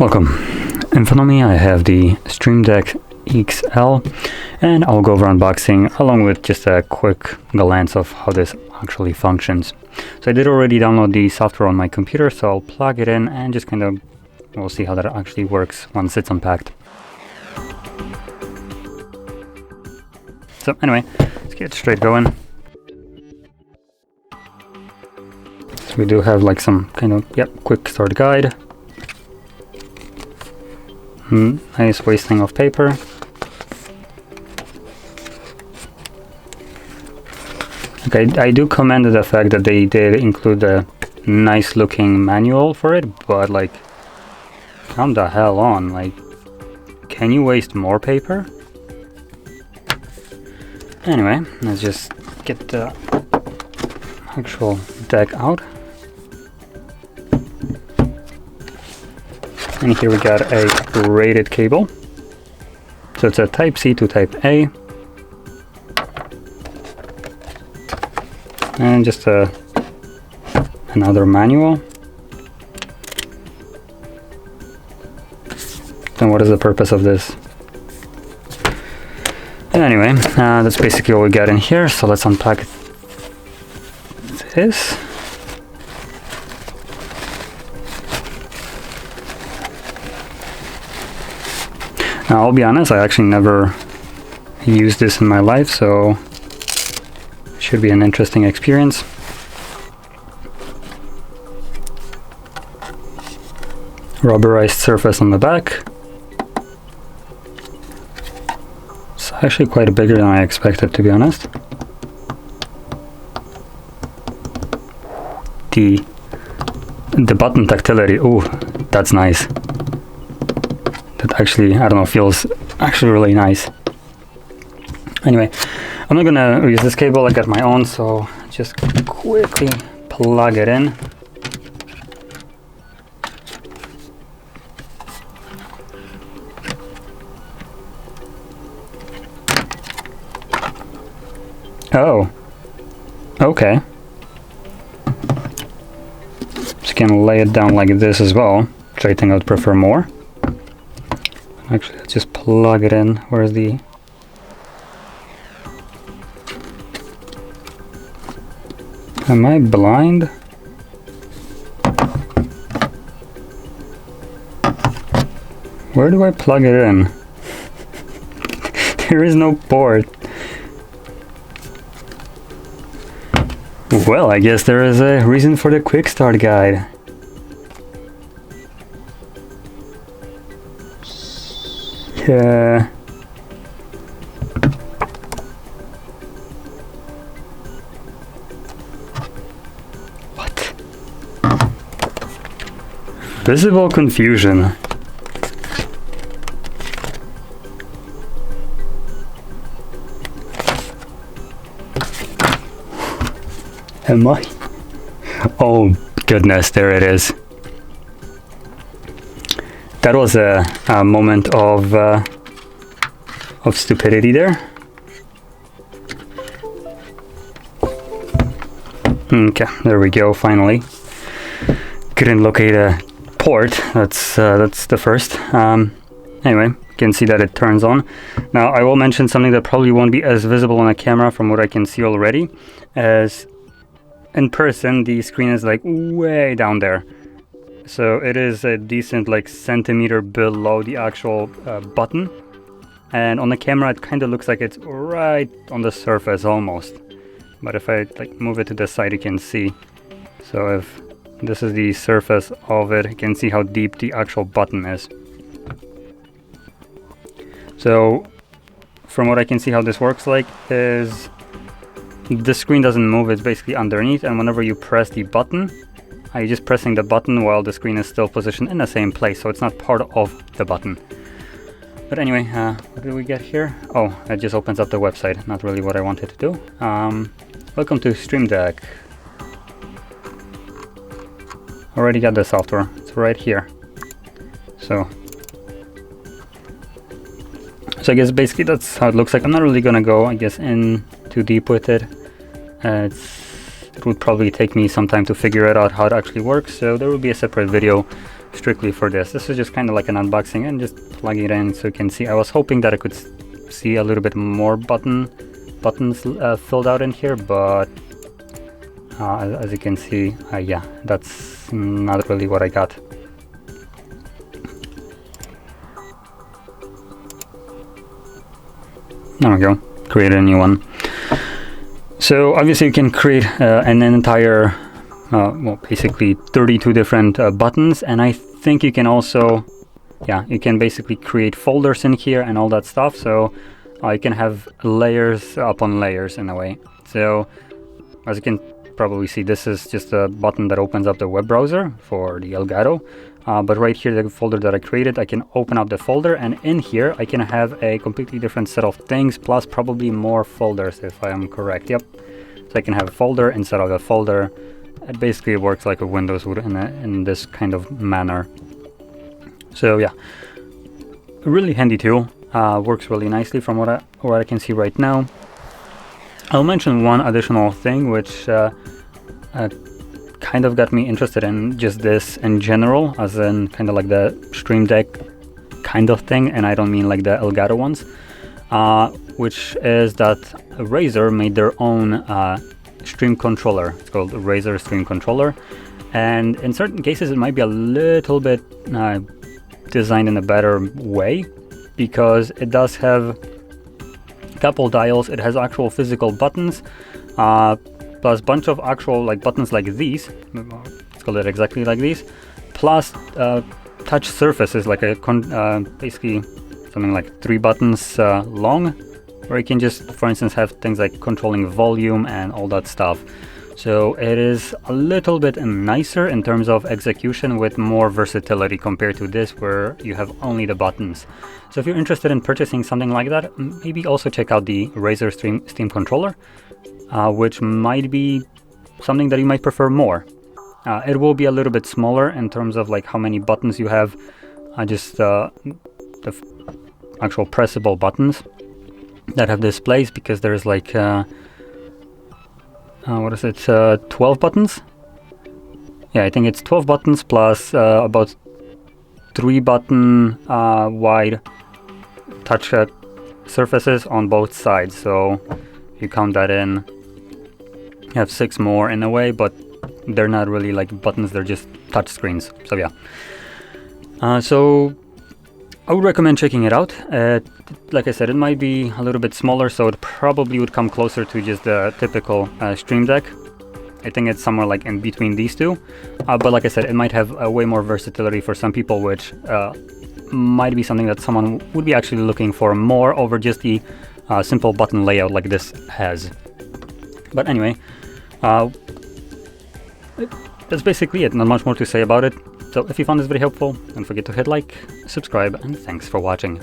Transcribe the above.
Welcome. In front of me I have the Stream Deck XL, and I'll go over unboxing along with just a quick glance of how this actually functions. So I did already download the software on my computer, so I'll plug it in and just we'll see how that actually works once it's unpacked. So anyway, let's get straight going. So we do have like some quick start guide. Nice wasting of paper. Okay, I do commend the fact that they did include a nice looking manual for it, but like, come the hell on, like, can you waste more paper? Anyway, let's just get the actual deck out. And here we got a rated cable. So it's a Type C to Type A. And just another manual. Then what is the purpose of this? Anyway, that's basically what we got in here. So let's unpack this. Now, I'll be honest, I actually never used this in my life, so it should be an interesting experience. Rubberized surface on the back. It's actually quite bigger than I expected, to be honest. The button tactility, ooh, that's nice. That actually, I don't know, feels actually really nice. Anyway, I'm not gonna use this cable, I got my own, so just quickly plug it in. Oh, okay. So you can lay it down like this as well, which I think I would prefer more. Actually, let's just plug it in. Where's the... Am I blind? Where do I plug it in? There is no port. Well, I guess there is a reason for the quick start guide. What? Visible confusion. Am I? Oh goodness, there it is. That was a moment of stupidity there. Okay, there we go. Finally, couldn't locate a port. That's the first. Anyway, you can see that it turns on. Now, I will mention something that probably won't be as visible on a camera from what I can see already, as in person the screen is like way down there. So it is a decent like centimeter below the actual button, and on the camera it kind of looks like it's right on the surface almost, but if I like move it to the side you can see. So if this is the surface of it, you can see how deep the actual button is. So from what I can see, how this works like is the screen doesn't move, it's basically underneath, and whenever you press the button, you're just pressing the button while the screen is still positioned in the same place, so it's not part of the button. But anyway, what did we get here? Oh, it just opens up the website, not really what I wanted to do. Welcome to Stream Deck. Already got the software, it's right here. So I guess basically that's how it looks like. I'm not really gonna go, I guess, in too deep with it. It would probably take me some time to figure it out how it actually works, so there will be a separate video strictly for this. This is just kind of like an unboxing and just plug it in so you can see. I was hoping that I could see a little bit more buttons filled out in here, but as you can see, yeah, that's not really what I got. There we go, create a new one. So obviously you can create an entire, well, basically 32 different buttons, and I think you can also, yeah, you can basically create folders in here and all that stuff. So you can have layers upon layers in a way. So as you can probably see, this is just a button that opens up the web browser for the Elgato. But right here, the folder that I created, I can open up the folder, and in here I can have a completely different set of things, plus probably more folders if I am correct. Yep. So I can have a folder inside of a folder. It basically works like a Windows would in this kind of manner. So yeah, a really handy tool. Works really nicely from what I can see right now. I'll mention one additional thing which kind of got me interested in just this in general, as in kind of like the Stream Deck kind of thing, and I don't mean like the Elgato ones, which is that Razer made their own stream controller. It's called Razer Stream Controller, and in certain cases it might be a little bit designed in a better way, because it does have a couple dials, it has actual physical buttons, plus a bunch of actual like buttons like these, let's call it exactly like these, plus touch surfaces like a basically something like 3 buttons long, where you can just, for instance, have things like controlling volume and all that stuff. So it is a little bit nicer in terms of execution, with more versatility compared to this where you have only the buttons. So if you're interested in purchasing something like that, maybe also check out the Razer Stream Controller, which might be something that you might prefer more. It will be a little bit smaller in terms of like how many buttons you have, just the actual pressable buttons that have displays, because there's like what is it, 12 buttons? Yeah, I think it's 12 buttons plus about 3 button wide touch surfaces on both sides. So if you count that in, you have 6 more in a way, but they're not really like buttons, they're just touch screens. So yeah, so I would recommend checking it out. Like I said, it might be a little bit smaller, so it probably would come closer to just the typical Stream Deck. I think it's somewhere like in between these two, but like I said, it might have way more versatility for some people, which might be something that someone would be actually looking for more over just the simple button layout like this has. But anyway, that's basically it. Not much more to say about it. So if you found this video helpful, don't forget to hit like, subscribe, and thanks for watching.